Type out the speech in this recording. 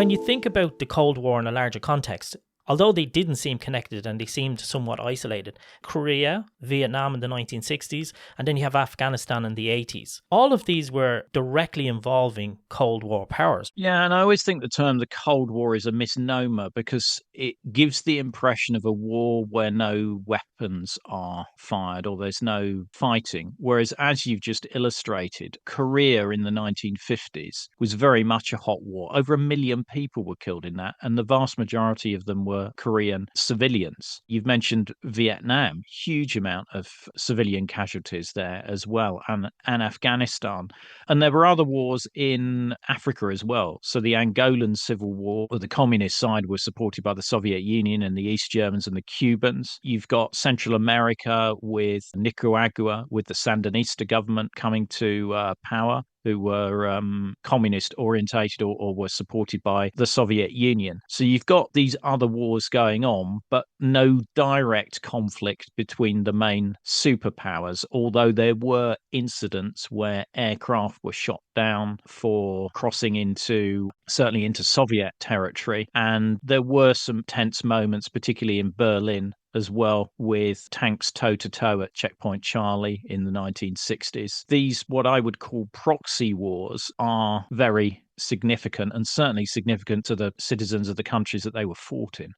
When you think about the Cold War in a larger context, although they didn't seem connected and they seemed somewhat isolated, Korea, Vietnam in the 1960s, and then you have Afghanistan in the 80s. All of these were directly involving Cold War powers. Yeah, and I always think the term the Cold War is a misnomer because it gives the impression of a war where no weapons are fired or there's no fighting. Whereas, as you've just illustrated, Korea in the 1950s was very much a hot war. Over 1 million people were killed in that, and the vast majority of them were Korean civilians. You've mentioned Vietnam, huge amount of civilian casualties there as well, and Afghanistan. And there were other wars in Africa as well. So the Angolan Civil War, where the communist side was supported by the Soviet Union and the East Germans and the Cubans. You've got Central America with Nicaragua, with the Sandinista government coming to power, who were communist orientated or were supported by the Soviet Union. So you've got these other wars going on, but no direct conflict between the main superpowers, although there were incidents where aircraft were shot down for crossing certainly into Soviet territory. And there were some tense moments, particularly in Berlin, as well, with tanks toe-to-toe at Checkpoint Charlie in the 1960s. These, what I would call proxy wars, are very significant and certainly significant to the citizens of the countries that they were fought in.